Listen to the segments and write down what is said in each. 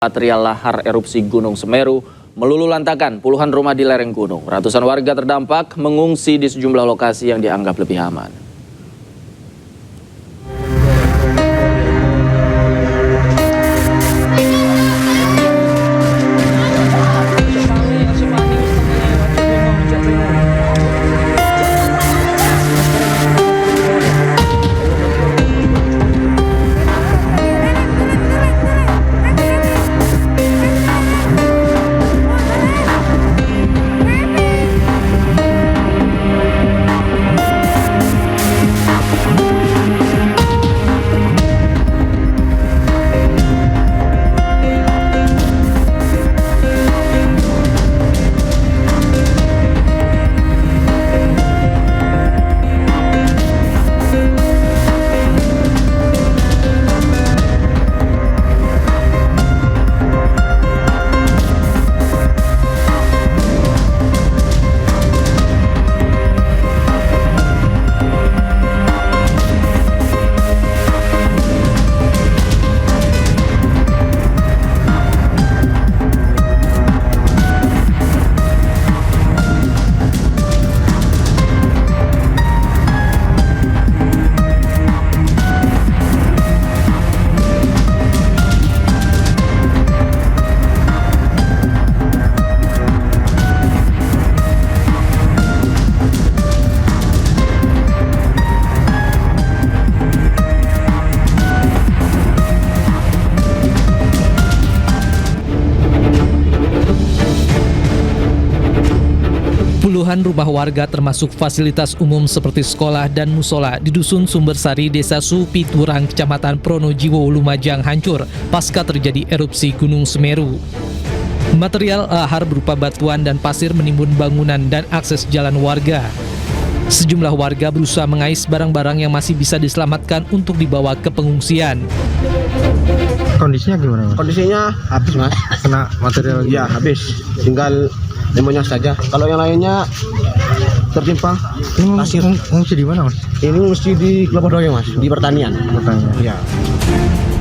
Material lahar erupsi Gunung Semeru meluluhlantakan puluhan rumah di lereng gunung. Ratusan warga terdampak mengungsi di sejumlah lokasi yang dianggap lebih aman. Puluhan rumah warga termasuk fasilitas umum seperti sekolah dan musola di Dusun Sumbersari, Desa Supiturang, Kecamatan Pronojiwo, Lumajang hancur pasca terjadi erupsi Gunung Semeru. Material lahar berupa batuan dan pasir menimbun bangunan dan akses jalan warga. Sejumlah warga berusaha mengais barang-barang yang masih bisa diselamatkan untuk dibawa ke pengungsian. Kondisinya gimana, Mas? Kondisinya habis, Mas. Kena material? Ya, habis. Tinggal demonya saja. Kalau yang lainnya tertimpa Ini pasir. ngungsi di mana, Mas? Ini mesti di Kelapa Doyong, Mas, di pertanian. Pertanyaan. Ya.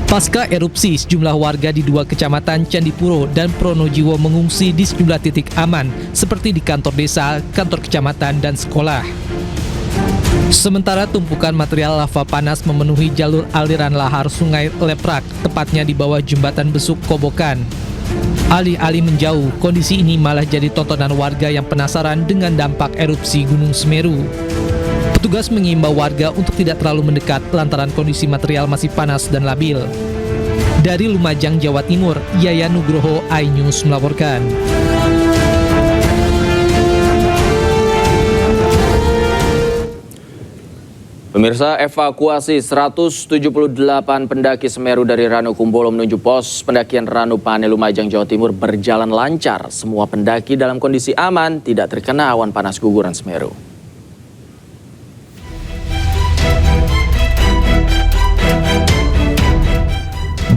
Pasca erupsi, sejumlah warga di dua kecamatan Candipuro dan Pronojiwo mengungsi di sejumlah titik aman, seperti di kantor desa, kantor kecamatan, dan sekolah. Sementara tumpukan material lava panas memenuhi jalur aliran lahar Sungai Leprak, tepatnya di bawah jembatan Besuk Kobokan. Alih-alih menjauh, kondisi ini malah jadi tontonan warga yang penasaran dengan dampak erupsi Gunung Semeru. Petugas mengimbau warga untuk tidak terlalu mendekat lantaran kondisi material masih panas dan labil. Dari Lumajang, Jawa Timur, Yayan Nugroho, iNews melaporkan. Pemirsa, evakuasi 178 pendaki Semeru dari Ranu Kumbolo menuju pos pendakian Ranu Pane, Lumajang, Jawa Timur berjalan lancar. Semua pendaki dalam kondisi aman, tidak terkena awan panas guguran Semeru.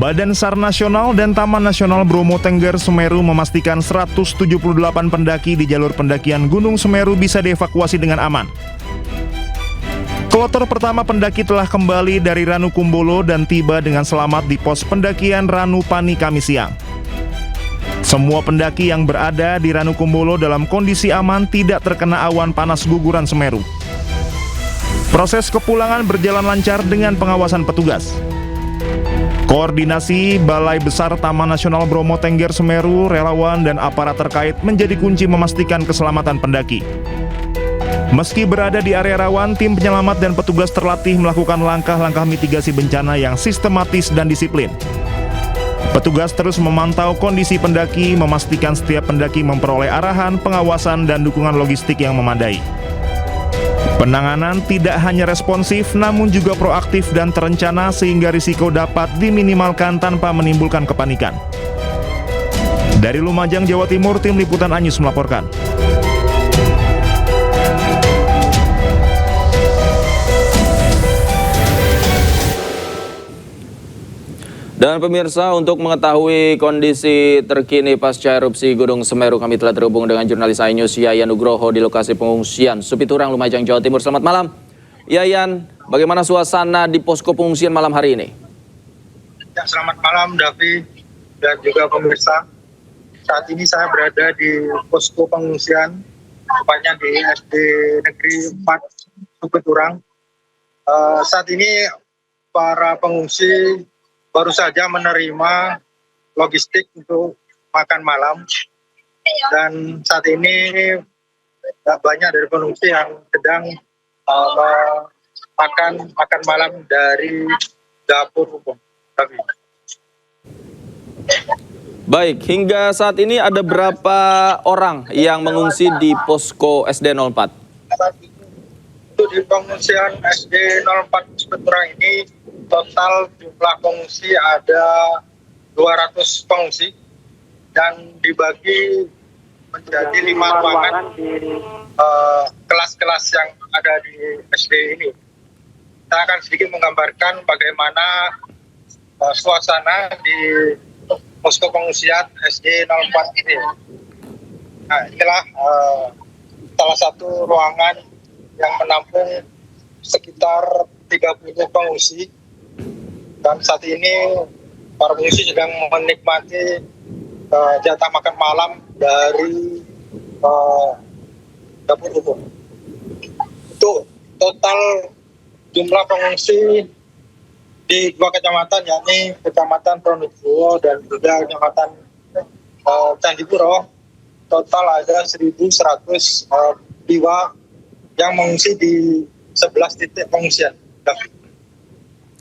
Badan SAR Nasional dan Taman Nasional Bromo Tengger Semeru memastikan 178 pendaki di jalur pendakian Gunung Semeru bisa dievakuasi dengan aman. Kloter pertama pendaki telah kembali dari Ranu Kumbolo dan tiba dengan selamat di pos pendakian Ranu Pani Kamis siang. Semua pendaki yang berada di Ranu Kumbolo dalam kondisi aman, tidak terkena awan panas guguran Semeru. Proses kepulangan berjalan lancar dengan pengawasan petugas. Koordinasi Balai Besar Taman Nasional Bromo Tengger Semeru, relawan, dan aparat terkait menjadi kunci memastikan keselamatan pendaki. Meski berada di area rawan, tim penyelamat dan petugas terlatih melakukan langkah-langkah mitigasi bencana yang sistematis dan disiplin. Petugas terus memantau kondisi pendaki, memastikan setiap pendaki memperoleh arahan, pengawasan, dan dukungan logistik yang memadai. Penanganan tidak hanya responsif, namun juga proaktif dan terencana sehingga risiko dapat diminimalkan tanpa menimbulkan kepanikan. Dari Lumajang, Jawa Timur, tim liputan iNews melaporkan. Dan pemirsa, untuk mengetahui kondisi terkini pasca erupsi Gunung Semeru, kami telah terhubung dengan jurnalis iNews Yayan Nugroho di lokasi pengungsian Supiturang, Lumajang, Jawa Timur. Selamat malam, Yayan. Bagaimana suasana di posko pengungsian malam hari ini? Ya, selamat malam, Davi. dan juga pemirsa. Saat ini saya berada di posko pengungsian, tepatnya di SD Negeri 4 Supeturang. Saat ini para pengungsi baru saja menerima logistik untuk makan malam, dan saat ini banyak dari pengungsi yang sedang makan malam dari dapur umum. Baik, hingga saat ini ada berapa orang yang mengungsi di posko SD 04? Untuk di pengungsian SD 04 Supeturang ini, total jumlah pengungsi ada 200 pengungsi dan dibagi menjadi 5 ruangan di kelas-kelas yang ada di SD ini. Saya akan sedikit menggambarkan bagaimana suasana di posko pengungsian SD 04 ini. Nah, inilah salah satu ruangan yang menampung sekitar 30 pengungsi, dan saat ini para pengungsi sedang menikmati jatah makan malam dari dapur umum. Untuk total jumlah pengungsi di 2 kecamatan, yakni Kecamatan Pronojiwo dan juga Kecamatan Candipuro, total ada 1.100 jiwa yang mengungsi di 11 titik pengungsian.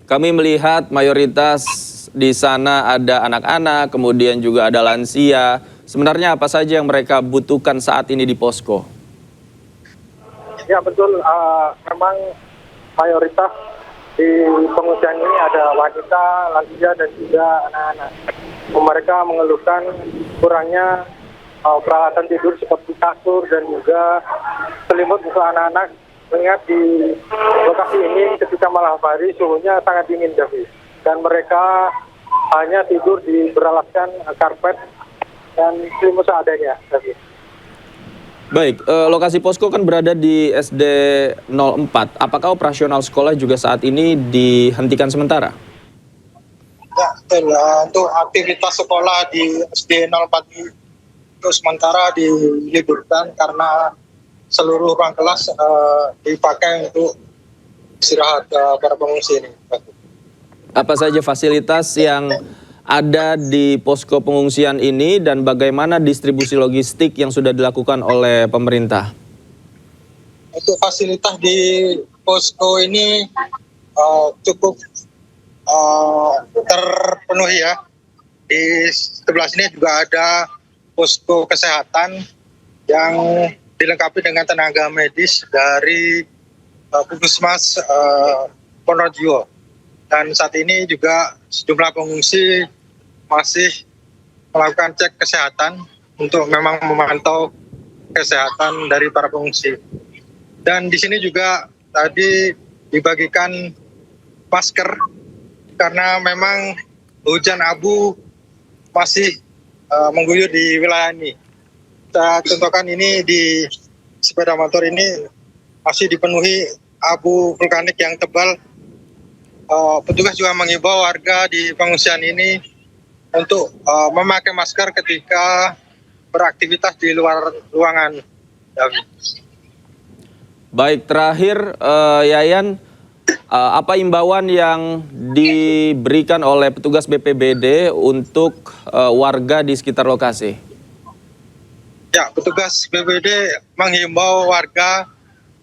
Kami melihat mayoritas di sana ada anak-anak, kemudian juga ada lansia. Sebenarnya apa saja yang mereka butuhkan saat ini di posko? Ya betul, memang mayoritas di pengungsian ini ada wanita, lansia dan juga anak-anak. Mereka mengeluhkan kurangnya peralatan tidur seperti kasur dan juga selimut untuk anak-anak. Mengingat di lokasi ini ketika malam hari suhunya sangat dingin, David. Dan mereka hanya tidur di beralaskan karpet dan selimut seadanya, David. Baik, lokasi posko kan berada di SD 04. Apakah operasional sekolah juga saat ini dihentikan sementara? Ya, betul. Untuk aktivitas sekolah di SD 04 itu sementara diliburkan karena seluruh ruang kelas dipakai untuk istirahat para pengungsi ini. Apa saja fasilitas yang ada di posko pengungsian ini dan bagaimana distribusi logistik yang sudah dilakukan oleh pemerintah? Untuk fasilitas di posko ini cukup terpenuhi ya. Di sebelah sini juga ada posko kesehatan yang dilengkapi dengan tenaga medis dari Puskesmas Pronojiwo. Dan saat ini juga sejumlah pengungsi masih melakukan cek kesehatan untuk memang memantau kesehatan dari para pengungsi. Dan di sini juga tadi dibagikan masker karena memang hujan abu masih mengguyur di wilayah ini. Saya contohkan ini di sepeda motor ini masih dipenuhi abu vulkanik yang tebal. Petugas juga mengimbau warga di pengungsian ini untuk memakai masker ketika beraktivitas di luar ruangan. Baik, terakhir Yayan, apa imbauan yang diberikan oleh petugas BPBD untuk warga di sekitar lokasi? Ya, petugas BPBD menghimbau warga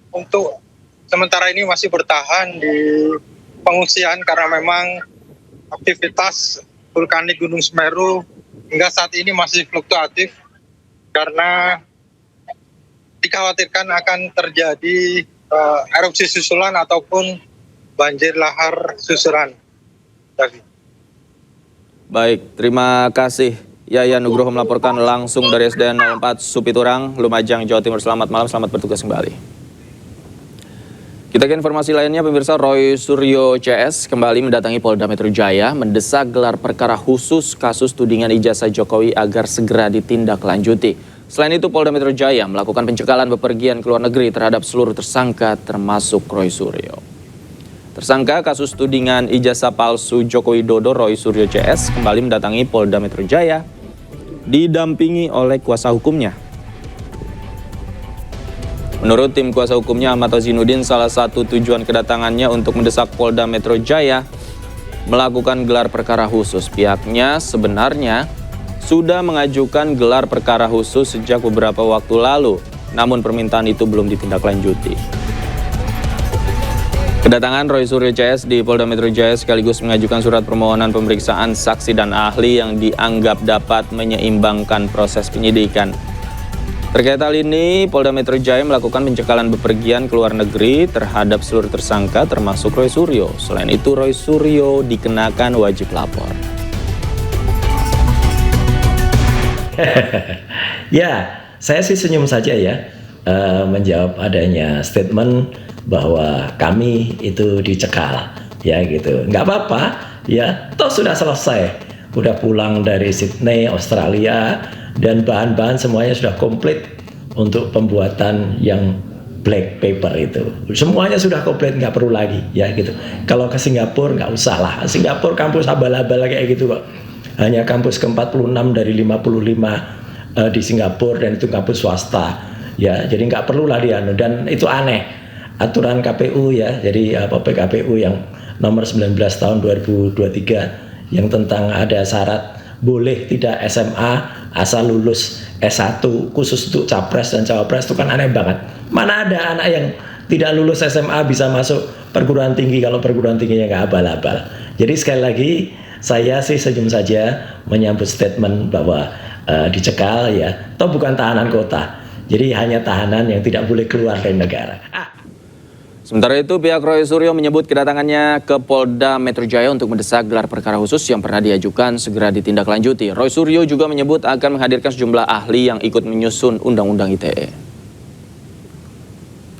untuk sementara ini masih bertahan di pengungsian karena memang aktivitas vulkanik Gunung Semeru hingga saat ini masih fluktuatif karena dikhawatirkan akan terjadi erupsi susulan ataupun banjir lahar susulan. David. Baik, terima kasih. Yayan Nugroho melaporkan langsung dari SD 04 Supeturang, Lumajang, Jawa Timur. Selamat malam, selamat bertugas kembali. Kita ke informasi lainnya, pemirsa. Roy Suryo CS kembali mendatangi Polda Metro Jaya mendesak gelar perkara khusus kasus tudingan ijazah Jokowi agar segera ditindaklanjuti. Selain itu, Polda Metro Jaya melakukan pencekalan bepergian ke luar negeri terhadap seluruh tersangka termasuk Roy Suryo. Tersangka kasus tudingan ijazah palsu Joko Widodo Roy Suryo CS kembali mendatangi Polda Metro Jaya didampingi oleh kuasa hukumnya. Menurut tim kuasa hukumnya Ahmad Ozinuddin, salah satu tujuan kedatangannya untuk mendesak Polda Metro Jaya melakukan gelar perkara khusus. Pihaknya sebenarnya sudah mengajukan gelar perkara khusus sejak beberapa waktu lalu, namun permintaan itu belum ditindaklanjuti. Kedatangan Roy Suryo CS di Polda Metro Jaya sekaligus mengajukan surat permohonan pemeriksaan saksi dan ahli yang dianggap dapat menyeimbangkan proses penyidikan. Terkait hal ini, Polda Metro Jaya melakukan pencekalan bepergian ke luar negeri terhadap seluruh tersangka termasuk Roy Suryo. Selain itu, Roy Suryo dikenakan wajib lapor. Ya, saya sih senyum saja ya menjawab adanya statement bahwa kami itu dicekal, ya gitu. Nggak apa-apa, ya toh sudah selesai. Udah pulang dari Sydney, Australia, dan bahan-bahan semuanya sudah komplit untuk pembuatan yang black paper itu. Semuanya sudah komplit, nggak perlu lagi, ya gitu. Kalau ke Singapura nggak usah lah. Singapura kampus abal-abal kayak gitu kok. Hanya kampus ke-46 dari 55 di Singapura, dan itu kampus swasta. Ya, jadi nggak perlu lah dia. Dan itu aneh. Aturan KPU ya, jadi PKPU yang nomor 19 tahun 2023 yang tentang ada syarat boleh tidak SMA asal lulus S1 khusus untuk capres dan cawapres, itu kan aneh banget. Mana ada anak yang tidak lulus SMA bisa masuk perguruan tinggi kalau perguruan tingginya nggak abal-abal. Jadi sekali lagi saya sih senyum saja menyambut statement bahwa dicekal ya, toh bukan tahanan kota. Jadi hanya tahanan yang tidak boleh keluar dari negara. Sementara itu, pihak Roy Suryo menyebut kedatangannya ke Polda Metro Jaya untuk mendesak gelar perkara khusus yang pernah diajukan segera ditindaklanjuti. Roy Suryo juga menyebut akan menghadirkan sejumlah ahli yang ikut menyusun Undang-Undang ITE.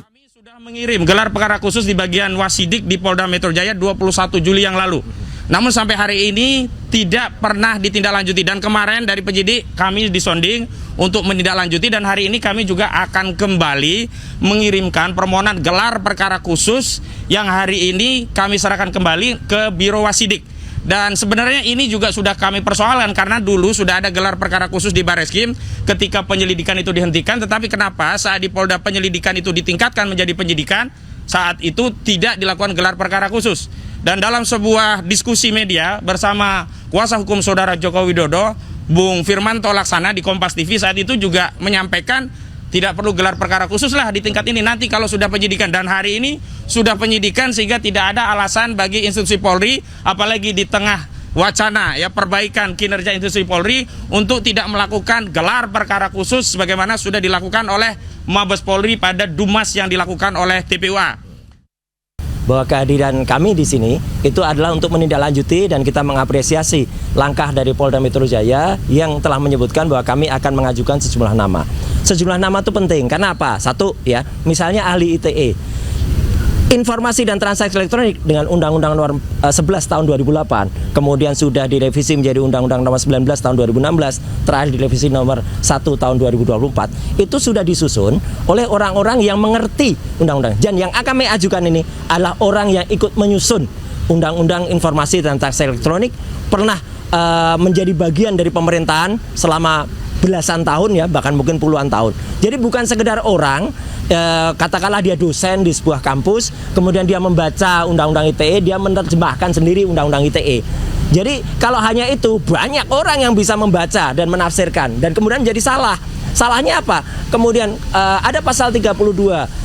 Kami sudah mengirim gelar perkara khusus di bagian Wasidik di Polda Metro Jaya 21 Juli yang lalu. Namun sampai hari ini tidak pernah ditindaklanjuti, dan kemarin dari penyidik kami disonding untuk menindaklanjuti, dan hari ini kami juga akan kembali mengirimkan permohonan gelar perkara khusus yang hari ini kami serahkan kembali ke Biro Wasidik. Dan sebenarnya ini juga sudah kami persoalkan karena dulu sudah ada gelar perkara khusus di Bareskrim ketika penyelidikan itu dihentikan, tetapi kenapa saat di Polda penyelidikan itu ditingkatkan menjadi penyidikan, saat itu tidak dilakukan gelar perkara khusus. Dan dalam sebuah diskusi media bersama kuasa hukum saudara Joko Widodo, Bung Firmanto Laksana di Kompas TV saat itu juga menyampaikan tidak perlu gelar perkara khusus lah di tingkat ini nanti kalau sudah penyidikan. Dan hari ini sudah penyidikan sehingga tidak ada alasan bagi institusi Polri, apalagi di tengah wacana ya perbaikan kinerja institusi Polri, untuk tidak melakukan gelar perkara khusus sebagaimana sudah dilakukan oleh Mabes Polri pada Dumas yang dilakukan oleh TPUA. Bahwa kehadiran kami di sini itu adalah untuk menindaklanjuti, dan kita mengapresiasi langkah dari Polda Metro Jaya yang telah menyebutkan bahwa kami akan mengajukan sejumlah nama. Sejumlah nama itu penting karena apa? Satu ya, misalnya ahli ITE. Informasi dan transaksi elektronik dengan Undang-Undang Nomor 11 tahun 2008, kemudian sudah direvisi menjadi Undang-Undang Nomor 19 tahun 2016, terakhir direvisi Nomor 1 tahun 2024, itu sudah disusun oleh orang-orang yang mengerti undang-undang. Dan yang kami ajukan ini adalah orang yang ikut menyusun Undang-Undang Informasi dan Transaksi Elektronik, pernah menjadi bagian dari pemerintahan selama belasan tahun ya, bahkan mungkin puluhan tahun. Jadi bukan sekedar orang, katakanlah dia dosen di sebuah kampus, kemudian dia membaca Undang-Undang ITE, dia menerjemahkan sendiri Undang-Undang ITE. Jadi kalau hanya itu, banyak orang yang bisa membaca dan menafsirkan, dan kemudian menjadi salah. Salahnya apa? Kemudian ada pasal 32,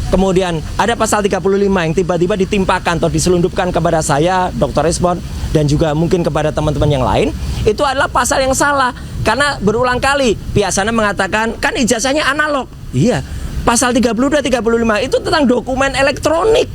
kemudian ada pasal 35 yang tiba-tiba ditimpakan atau diselundupkan kepada saya, Dr. Resmond, dan juga mungkin kepada teman-teman yang lain. Itu adalah pasal yang salah. Karena berulang kali pihak sana mengatakan kan ijazahnya analog. Iya, pasal 32, 35 itu tentang dokumen elektronik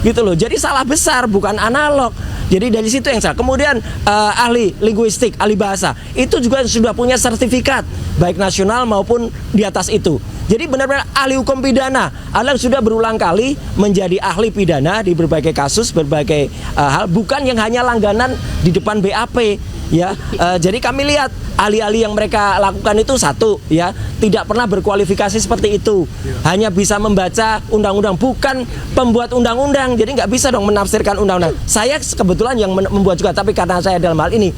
gitu loh. Jadi salah besar, bukan analog. Jadi dari situ yang salah. Kemudian ahli linguistik, ahli bahasa, itu juga sudah punya sertifikat baik nasional maupun di atas itu. Jadi benar-benar ahli hukum pidana, adalah sudah berulang kali menjadi ahli pidana di berbagai kasus, berbagai hal, bukan yang hanya langganan di depan BAP. ya. Jadi kami lihat ahli-ahli yang mereka lakukan itu satu, ya, tidak pernah berkualifikasi seperti itu, hanya bisa membaca undang-undang, bukan pembuat undang-undang. Jadi nggak bisa dong menafsirkan undang-undang. Saya kebetulan yang membuat juga, tapi karena saya dalam hal ini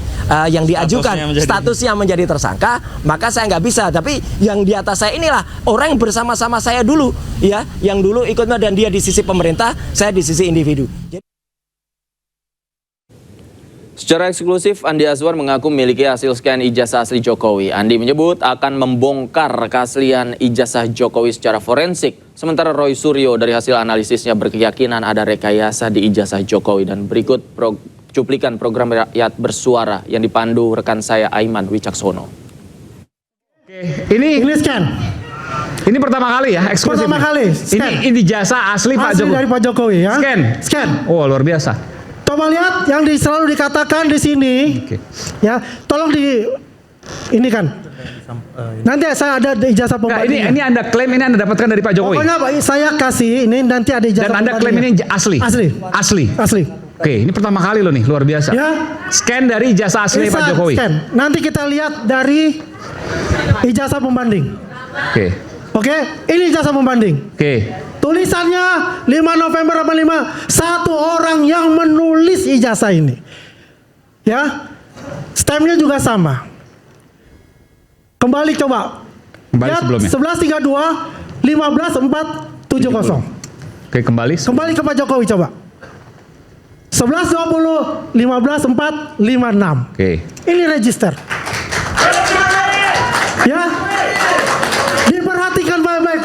yang diajukan statusnya menjadi tersangka, maka saya nggak bisa. Tapi yang di atas saya inilah orang yang bersama-sama saya dulu, ya, yang dulu ikutnya, dan dia di sisi pemerintah, saya di sisi individu. Secara eksklusif, Andi Azwar mengaku memiliki hasil scan ijazah asli Jokowi. Andi menyebut akan membongkar keaslian ijazah Jokowi secara forensik. Sementara Roy Suryo dari hasil analisisnya berkeyakinan ada rekayasa di ijazah Jokowi. Dan berikut cuplikan program Rakyat Bersuara yang dipandu rekan saya Aiman Wicaksono. Ini scan. Ini pertama kali ya, eksklusif. Pertama kali. Scan. Ini ijazah asli Pak Jokowi. Dari Pak Jokowi ya. Scan. Oh, luar biasa. Coba lihat yang selalu dikatakan di sini. Ya, tolong ini kan. Nanti saya ada ijazah pembanding. Ini Anda klaim ini Anda dapatkan dari Pak Jokowi. Pokoknya saya kasih ini, nanti ada ijazah. Dan Anda klaim ini asli. Asli. Oke, ini pertama kali loh nih, luar biasa. Ya. Scan dari ijazah asli Pak Jokowi. Scan. Nanti kita lihat dari ijazah pembanding. Oke, ini ijazah pembanding. Tulisannya 5 November 85, satu orang yang menulis ijazah ini. Ya. Stampnya juga sama. Kembali coba. Lihat, sebelumnya. 11.32 15.470. Oke, kembali. Kembali ke Pak Jokowi coba. 11.20 15.456. Oke. Ini register. Ya. Diperhatikan baik-baik.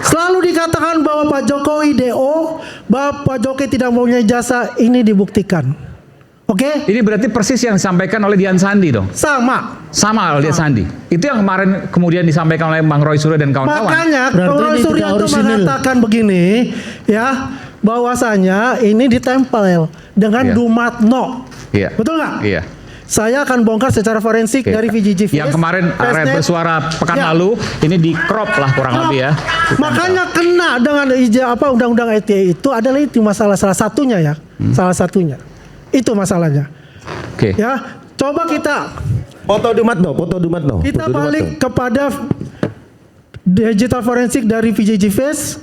Selalu dikatakan bahwa Pak Jokowi DO, bahwa Pak Jokowi tidak mempunyai jasa, ini dibuktikan. Oke? Ini berarti persis yang disampaikan oleh Dian Sandi dong? Sama oleh Dian Sandi. Itu yang kemarin kemudian disampaikan oleh Bang Roy Suryo dan kawan-kawan. Makanya Bang Roy Suryo itu mengatakan begini, ya, bahwasanya ini ditempel dengan Dumatno. Iya. Betul nggak? Iya. Saya akan bongkar secara forensik dari VJJ Face. Yang kemarin Rakyat Bersuara pekan lalu, ini di crop lah kurang lebih ya. Makanya kena dengan undang-undang ITE itu adalah itu masalah salah satunya ya. Salah satunya. Itu masalahnya. Ya, coba kita foto Dumatno. Kita balik kepada digital forensik dari VJJ Face,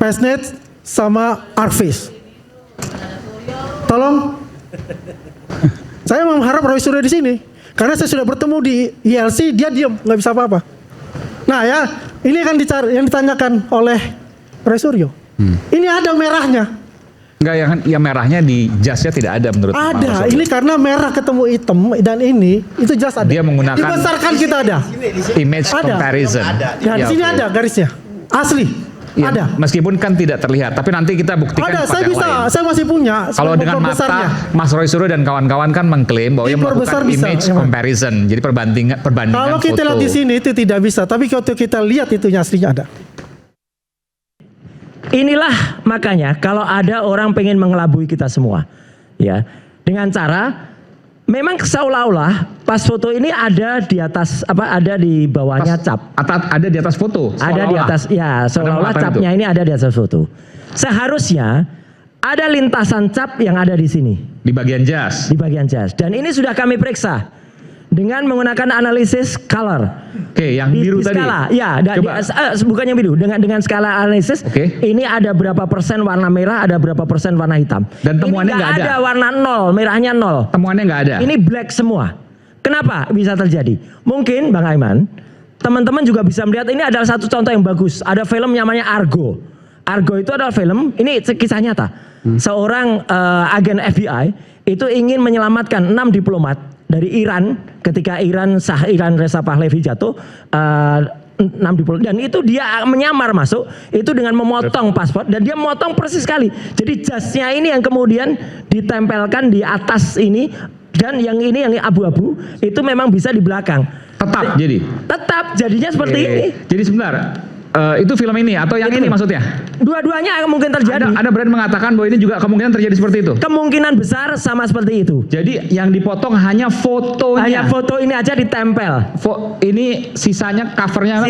Pesnet sama Arvis. Tolong. Saya mengharap Roy Suryo di sini, karena saya sudah bertemu di ILC, dia diam, nggak bisa apa-apa. Nah ya, ini kan yang ditanyakan oleh Roy Suryo. Ini ada merahnya. Enggak, yang merahnya di jasnya tidak ada menurut Pak Ada, ini karena merah ketemu hitam dan ini itu jas ada. Dia menggunakan dibesarkan kita ada. Image comparison. Nah, di sini ada garisnya, asli. Ya, ada. Meskipun kan tidak terlihat, tapi nanti kita buktikan. Ada, saya bisa, lain. saya masih punya. Kalau dengan mata, besarnya. Mas Roy Suryo dan kawan-kawan kan mengklaim bahwa ia melakukan image comparison, jadi perbandingan. Kalau kita lihat di sini itu tidak bisa, tapi kalau kita lihat itu aslinya ada. Inilah makanya kalau ada orang pengen mengelabui kita semua, ya, dengan cara memang seolah-olah pas foto ini ada di atas ada di bawahnya cap. Ada di atas foto. Ada di atas, ya, seolah-olah capnya ini ada di atas foto. Seharusnya ada lintasan cap yang ada di sini. Di bagian jas. Di bagian jas. Dan ini sudah kami periksa dengan menggunakan analisis color. Oke, yang biru tadi. Skala, ya, bukan yang biru. Dengan skala analisis, ini ada berapa persen warna merah, ada berapa persen warna hitam. Dan temuannya nggak ada. Ada warna 0, merahnya 0. Temuannya nggak ada. Ini black semua. Kenapa bisa terjadi? Mungkin Bang Aiman, teman-teman juga bisa melihat ini adalah satu contoh yang bagus. Ada film namanya Argo. Argo itu adalah film, ini kisah nyata. Seorang agen FBI itu ingin menyelamatkan 6 diplomat dari Iran ketika Iran Reza Pahlavi jatuh, 6 diplomat, dan itu dia menyamar masuk itu dengan memotong paspor, dan dia memotong persis sekali. Jadi jasnya ini yang kemudian ditempelkan di atas ini, dan yang ini yang abu-abu itu memang bisa di belakang. Tetap jadinya seperti ini. Jadi sebentar. Itu film ini atau yang ini maksudnya? Dua-duanya mungkin terjadi. Ada brand mengatakan bahwa ini juga kemungkinan terjadi seperti itu. Kemungkinan besar sama seperti itu. Jadi yang dipotong hanya fotonya. Hanya foto ini aja ditempel. Ini sisanya covernya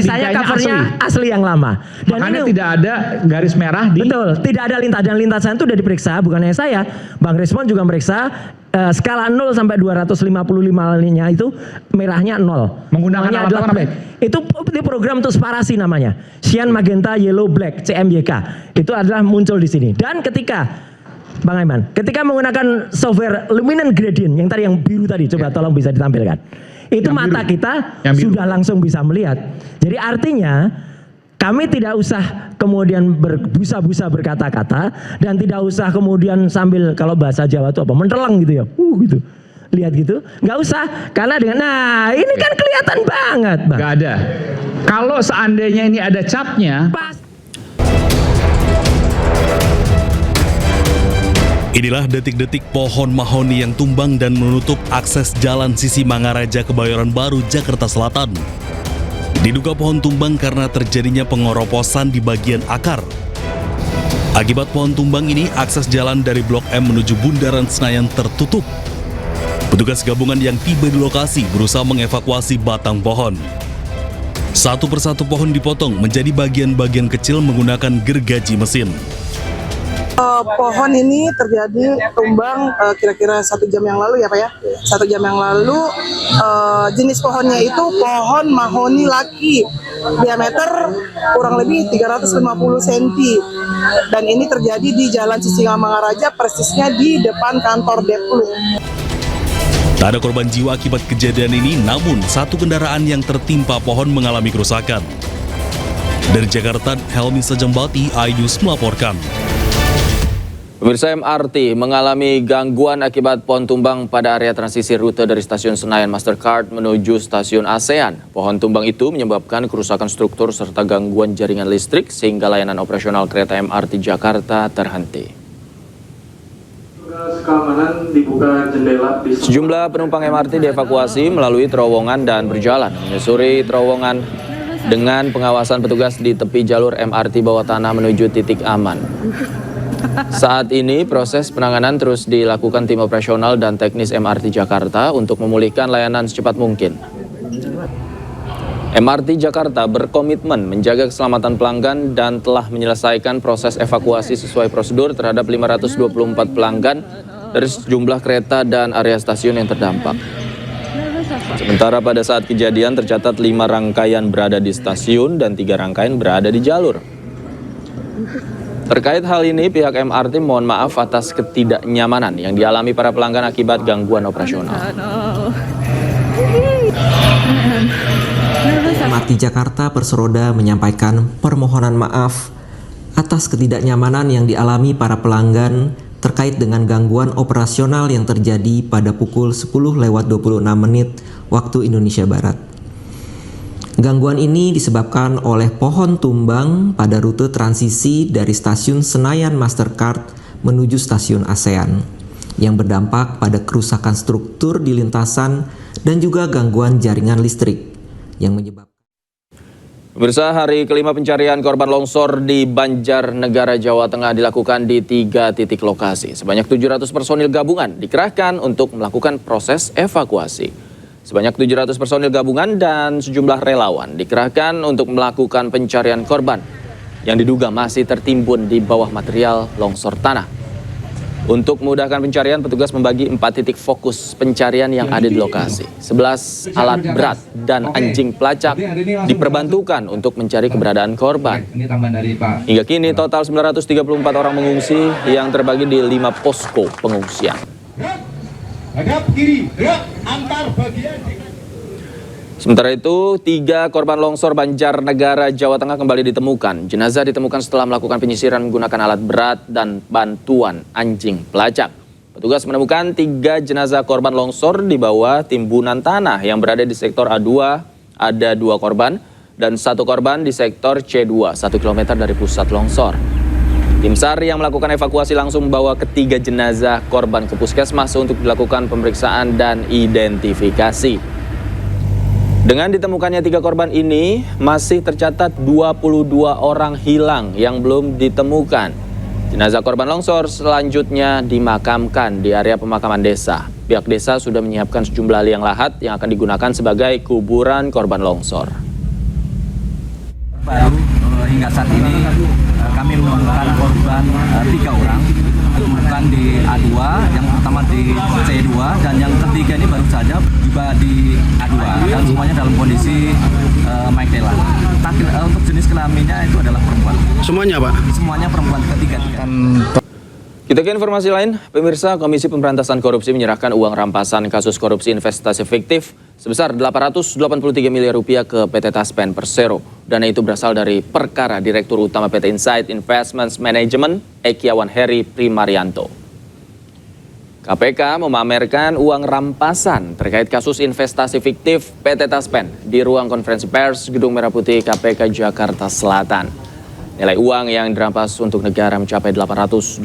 asli yang lama. Dan makanya ini tidak ada garis merah di. Betul, tidak ada lintasan. Dan lintasan itu sudah diperiksa, bukan hanya saya. Bang Rismon juga meriksa. skala 0 sampai 255-nya itu merahnya 0. Menggunakan alat apa namanya? Itu program untuk separasi namanya. Cyan, magenta, yellow, black, CMYK. Itu adalah muncul di sini. Dan ketika Bang Aiman, ketika menggunakan software luminance gradient yang tadi yang biru tadi, coba tolong bisa ditampilkan. Itu yang mata biru. Kita sudah langsung bisa melihat. Jadi artinya kami tidak usah kemudian berbusa-busa berkata-kata dan tidak usah kemudian sambil kalau bahasa Jawa itu apa menteleng gitu ya, gitu. Lihat gitu, nggak usah karena dengan ini kan kelihatan banget, Bang. Nggak ada. Kalau seandainya ini ada capnya. Inilah detik-detik pohon mahoni yang tumbang dan menutup akses jalan sisi Mangaraja Kebayoran Baru, Jakarta Selatan. Diduga pohon tumbang karena terjadinya pengoroposan di bagian akar. Akibat pohon tumbang ini, akses jalan dari Blok M menuju Bundaran Senayan tertutup. Petugas gabungan yang tiba di lokasi berusaha mengevakuasi batang pohon. Satu persatu pohon dipotong menjadi bagian-bagian kecil menggunakan gergaji mesin. Pohon ini terjadi tumbang kira-kira 1 jam yang lalu ya Pak ya. 1 jam yang lalu jenis pohonnya itu pohon mahoni laki, diameter kurang lebih 350 cm. Dan ini terjadi di Jalan Sisinga Mangaraja, persisnya di depan kantor Deplu. Tak ada korban jiwa akibat kejadian ini, namun satu kendaraan yang tertimpa pohon mengalami kerusakan. Dari Jakarta, Helmi Sajambati, iNews melaporkan. Pemirsa, MRT mengalami gangguan akibat pohon tumbang pada area transisi rute dari stasiun Senayan Mastercard menuju stasiun ASEAN. Pohon tumbang itu menyebabkan kerusakan struktur serta gangguan jaringan listrik sehingga layanan operasional kereta MRT Jakarta terhenti. Sejumlah penumpang MRT dievakuasi melalui terowongan dan berjalan menyusuri terowongan dengan pengawasan petugas di tepi jalur MRT bawah tanah menuju titik aman. Saat ini proses penanganan terus dilakukan tim operasional dan teknis MRT Jakarta untuk memulihkan layanan secepat mungkin. MRT Jakarta berkomitmen menjaga keselamatan pelanggan dan telah menyelesaikan proses evakuasi sesuai prosedur terhadap 524 pelanggan dari sejumlah kereta dan area stasiun yang terdampak. Sementara pada saat kejadian tercatat 5 rangkaian berada di stasiun dan 3 rangkaian berada di jalur. Terkait hal ini, pihak MRT mohon maaf atas ketidaknyamanan yang dialami para pelanggan akibat gangguan operasional. MRT Jakarta Persroda menyampaikan permohonan maaf atas ketidaknyamanan yang dialami para pelanggan terkait dengan gangguan operasional yang terjadi pada pukul 10:26 waktu Indonesia Barat. Gangguan ini disebabkan oleh pohon tumbang pada rute transisi dari stasiun Senayan Mastercard menuju stasiun ASEAN yang berdampak pada kerusakan struktur di lintasan dan juga gangguan jaringan listrik yang menyebabkan. Pemirsa, hari kelima pencarian korban longsor di Banjarnegara, Jawa Tengah dilakukan di 3 titik lokasi. Sebanyak 700 personil gabungan dikerahkan untuk melakukan proses evakuasi. Sebanyak 700 personil gabungan dan sejumlah relawan dikerahkan untuk melakukan pencarian korban yang diduga masih tertimbun di bawah material longsor tanah. Untuk memudahkan pencarian, petugas membagi 4 titik fokus pencarian yang ada di lokasi. 11 alat berat dan anjing pelacak diperbantukan untuk mencari keberadaan korban. Hingga kini total 934 orang mengungsi yang terbagi di 5 posko pengungsian. Sementara itu, 3 korban longsor Banjarnegara, Jawa Tengah kembali ditemukan. Jenazah ditemukan setelah melakukan penyisiran menggunakan alat berat dan bantuan anjing pelacak. Petugas menemukan 3 jenazah korban longsor di bawah timbunan tanah yang berada di sektor A2, ada 2 korban, dan 1 korban di sektor C2, 1 km dari pusat longsor. Tim SAR yang melakukan evakuasi langsung membawa ketiga jenazah korban ke puskesmas untuk dilakukan pemeriksaan dan identifikasi. Dengan ditemukannya 3 korban ini, masih tercatat 22 orang hilang yang belum ditemukan. Jenazah korban longsor selanjutnya dimakamkan di area pemakaman desa. Pihak desa sudah menyiapkan sejumlah liang lahat yang akan digunakan sebagai kuburan korban longsor. Baru hingga saat ini kami menemukan korban 3 orang. ditemukan di A2, yang pertama di C2, dan yang ketiga ini baru saja juga di A2, dan semuanya dalam kondisi Michaela. Untuk jenis kelaminnya itu adalah perempuan. Semuanya, Pak? Semuanya perempuan, ketiga-tiga. Kita ke informasi lain, pemirsa, Komisi Pemberantasan Korupsi menyerahkan uang rampasan kasus korupsi investasi fiktif sebesar 883 miliar rupiah ke PT Taspen Persero. Dana itu berasal dari perkara Direktur Utama PT Insight Investments Management, Ekiawan Heri Primarianto. KPK memamerkan uang rampasan terkait kasus investasi fiktif PT Taspen di ruang konferensi pers Gedung Merah Putih KPK Jakarta Selatan. Nilai uang yang dirampas untuk negara mencapai 883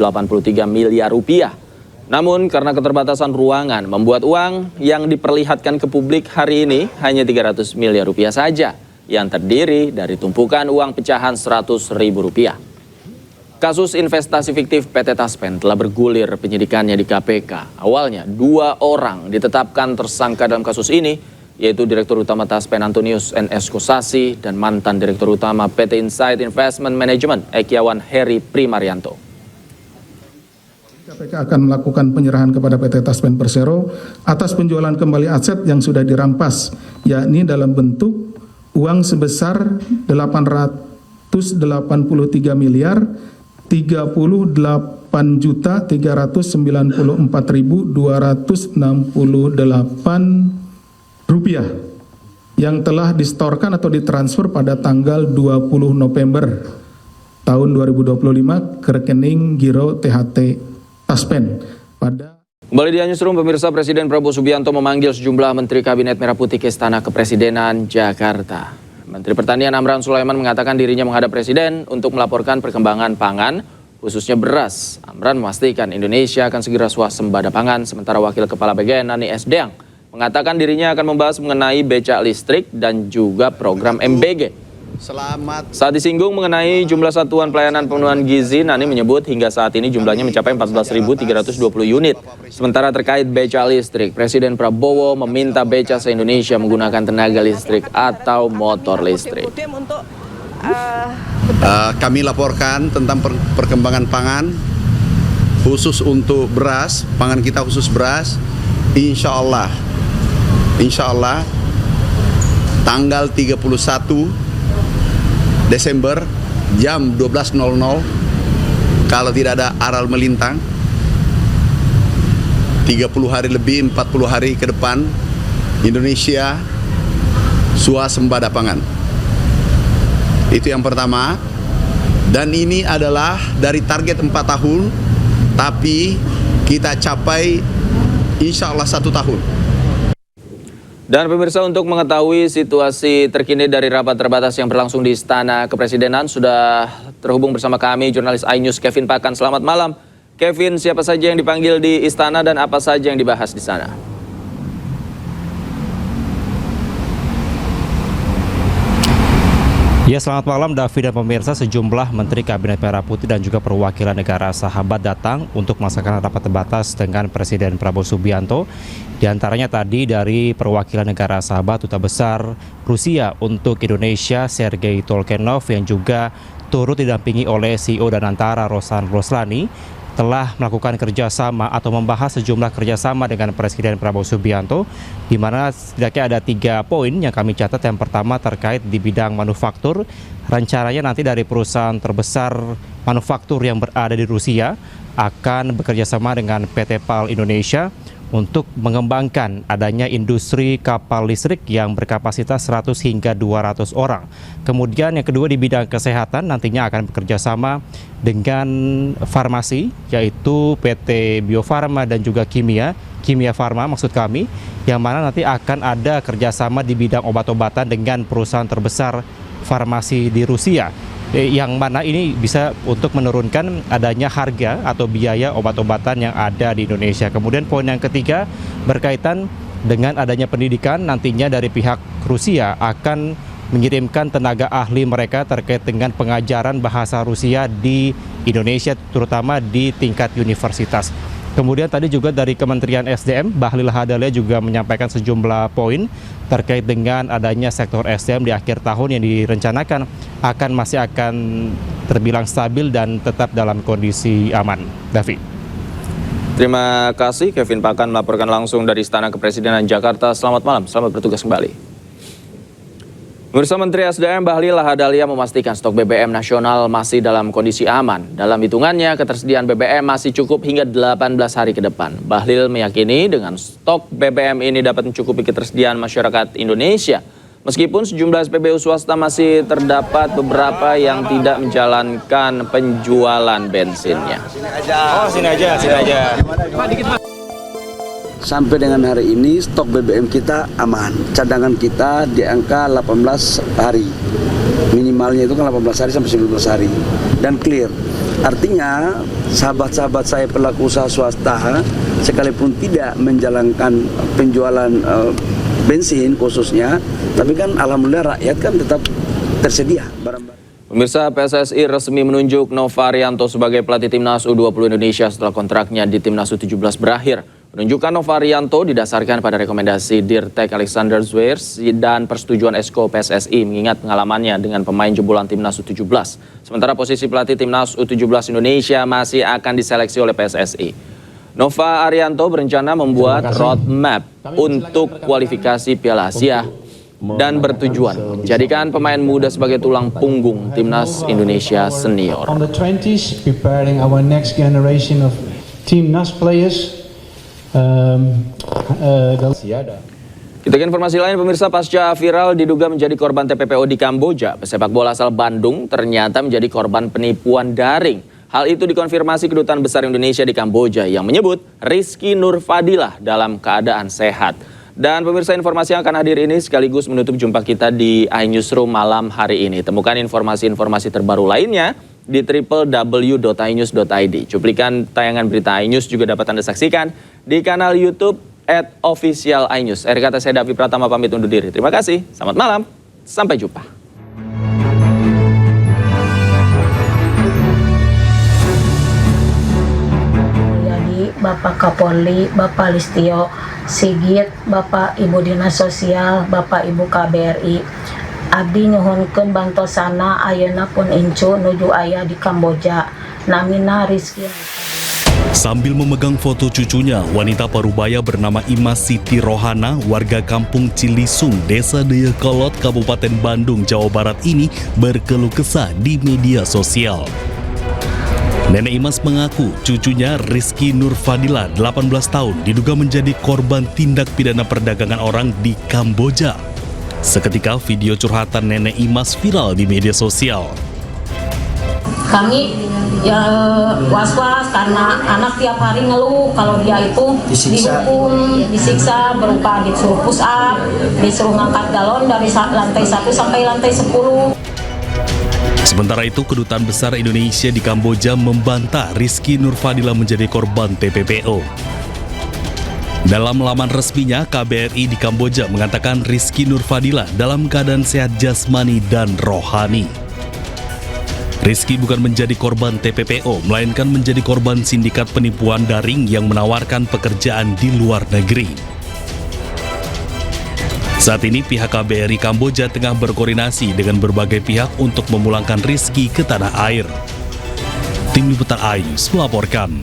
miliar rupiah. Namun karena keterbatasan ruangan membuat uang yang diperlihatkan ke publik hari ini hanya 300 miliar rupiah saja yang terdiri dari tumpukan uang pecahan 100 ribu rupiah. Kasus investasi fiktif PT Taspen telah bergulir penyidikannya di KPK. Awalnya 2 orang ditetapkan tersangka dalam kasus ini, yaitu Direktur Utama Taspen Antonius N.S. Kosasi dan mantan Direktur Utama PT Insight Investment Management Ekiawan Heri Primarianto. KPK akan melakukan penyerahan kepada PT Taspen Persero atas penjualan kembali aset yang sudah dirampas, yakni dalam bentuk uang sebesar 883 miliar 38.394.268 rupiah yang telah distorkan atau ditransfer pada tanggal 20 November tahun 2025 ke rekening Giro THT Taspen. Kembali di Newsroom, pemirsa, Presiden Prabowo Subianto memanggil sejumlah Menteri Kabinet Merah Putih ke Istana Kepresidenan Jakarta. Menteri Pertanian Amran Sulaiman mengatakan dirinya menghadap Presiden untuk melaporkan perkembangan pangan, khususnya beras. Amran memastikan Indonesia akan segera swasembada pangan, sementara Wakil Kepala BGN Nani S. Deang mengatakan dirinya akan membahas mengenai becak listrik dan juga program MBG. Saat disinggung mengenai jumlah satuan pelayanan pemenuhan gizi, Nani menyebut hingga saat ini jumlahnya mencapai 14.320 unit. Sementara terkait becak listrik, Presiden Prabowo meminta becak se-Indonesia menggunakan tenaga listrik atau motor listrik. Kami laporkan tentang perkembangan pangan, khusus untuk beras, pangan kita khusus beras, Insya Allah tanggal 31 Desember jam 12.00, kalau tidak ada aral melintang, 30 hari lebih, 40 hari ke depan, Indonesia swasembada pangan. Itu yang pertama. Dan ini adalah dari target 4 tahun, tapi kita capai insya Allah 1 tahun. Dan pemirsa, untuk mengetahui situasi terkini dari rapat terbatas yang berlangsung di Istana Kepresidenan, sudah terhubung bersama kami jurnalis iNews Kevin Pakan. Selamat malam. Kevin, siapa saja yang dipanggil di Istana dan apa saja yang dibahas di sana? Ya, selamat malam Davi dan pemirsa. Sejumlah Menteri Kabinet Merah Putih dan juga perwakilan negara sahabat datang untuk melaksanakan rapat terbatas dengan Presiden Prabowo Subianto. Di antaranya tadi dari perwakilan negara sahabat Duta Besar Rusia untuk Indonesia Sergei Tolkenov yang juga turut didampingi oleh CEO Danantara Rosan Roslani telah melakukan kerjasama atau membahas sejumlah kerjasama dengan Presiden Prabowo Subianto, di mana setidaknya ada 3 poin yang kami catat. Yang pertama terkait di bidang manufaktur, rencananya nanti dari perusahaan terbesar manufaktur yang berada di Rusia akan bekerjasama dengan PT PAL Indonesia untuk mengembangkan adanya industri kapal listrik yang berkapasitas 100 hingga 200 orang. Kemudian yang kedua di bidang kesehatan nantinya akan bekerjasama dengan farmasi, yaitu PT Bio Farma dan juga Kimia Farma maksud kami, yang mana nanti akan ada kerjasama di bidang obat-obatan dengan perusahaan terbesar farmasi di Rusia, yang mana ini bisa untuk menurunkan adanya harga atau biaya obat-obatan yang ada di Indonesia. Kemudian poin yang ketiga berkaitan dengan adanya pendidikan, nantinya dari pihak Rusia akan mengirimkan tenaga ahli mereka terkait dengan pengajaran bahasa Rusia di Indonesia, terutama di tingkat universitas. Kemudian tadi juga dari Kementerian SDM, Bahlil Lahadalia juga menyampaikan sejumlah poin terkait dengan adanya sektor SDM di akhir tahun yang direncanakan masih akan terbilang stabil dan tetap dalam kondisi aman. Davi. Terima kasih Kevin Pakan melaporkan langsung dari Istana Kepresidenan Jakarta. Selamat malam, selamat bertugas kembali. Pemirsa, Menteri SDM Bahlil Lahadalia memastikan stok BBM nasional masih dalam kondisi aman. Dalam hitungannya, ketersediaan BBM masih cukup hingga 18 hari ke depan. Bahlil meyakini dengan stok BBM ini dapat mencukupi ketersediaan masyarakat Indonesia. Meskipun sejumlah SPBU swasta masih terdapat beberapa yang tidak menjalankan penjualan bensinnya. Sini aja. Sampai dengan hari ini stok BBM kita aman. Cadangan kita di angka 18 hari. Minimalnya itu kan 18 hari sampai 19 hari. Dan clear. Artinya sahabat-sahabat saya pelaku usaha swasta sekalipun tidak menjalankan penjualan bensin khususnya, tapi kan alhamdulillah rakyat kan tetap tersedia barang-barang. Pemirsa, PSSI resmi menunjuk Nova Arianto sebagai pelatih Timnas U20 Indonesia setelah kontraknya di Timnas U17 berakhir. Penunjukan Nova Arianto didasarkan pada rekomendasi Dirtek Alexander Zwiers dan persetujuan Esko PSSI mengingat pengalamannya dengan pemain jebolan Timnas U17. Sementara posisi pelatih Timnas U17 Indonesia masih akan diseleksi oleh PSSI. Nova Arianto berencana membuat roadmap untuk kualifikasi Piala Asia dan bertujuan menjadikan pemain muda sebagai tulang punggung Timnas Indonesia senior. On the 20s, preparing our next generation of Timnas players. Kita ke informasi lain, pemirsa. Pasca viral diduga menjadi korban TPPO di Kamboja, pesepak bola asal Bandung ternyata menjadi korban penipuan daring. Hal itu dikonfirmasi Kedutaan Besar Indonesia di Kamboja yang menyebut Rizky Nurfadilah dalam keadaan sehat. Dan pemirsa, informasi yang akan hadir ini sekaligus menutup jumpa kita di iNewsroom malam hari ini. Temukan informasi-informasi terbaru lainnya di www.inews.id. Cuplikan tayangan berita iNews juga dapat Anda saksikan di kanal YouTube @official iNews. Kata saya Davi Pratama pamit undur diri. Terima kasih, selamat malam, sampai jumpa. Bapak Kapolri, Bapak Listio Sigit, Bapak Ibu Dinas Sosial, Bapak Ibu KBRI. Abdi nyuhunkeun bantosana ayeuna pun incu nuju aya di Kamboja. Namina Rizky. Sambil memegang foto cucunya, wanita parubaya bernama Imas Siti Rohana, warga kampung Cilisung, Desa Dayakolot, Kabupaten Bandung, Jawa Barat ini berkeluh kesah di media sosial. Nenek Imas mengaku cucunya Rizky Nurfadilah, 18 tahun, diduga menjadi korban tindak pidana perdagangan orang di Kamboja. Seketika video curhatan Nenek Imas viral di media sosial. Kami ya was-was karena anak tiap hari ngeluh kalau dia itu dihukum, disiksa berupa disuruh push up, disuruh ngangkat galon dari lantai 1 sampai lantai 10. Sementara itu, Kedutaan Besar Indonesia di Kamboja membantah Rizky Nurfadilah menjadi korban TPPO. Dalam laman resminya, KBRI di Kamboja mengatakan Rizky Nurfadilah dalam keadaan sehat jasmani dan rohani. Rizky bukan menjadi korban TPPO, melainkan menjadi korban sindikat penipuan daring yang menawarkan pekerjaan di luar negeri. Saat ini pihak KBRI Kamboja tengah berkoordinasi dengan berbagai pihak untuk memulangkan Rizky ke tanah air. Tim Liputan iNews melaporkan.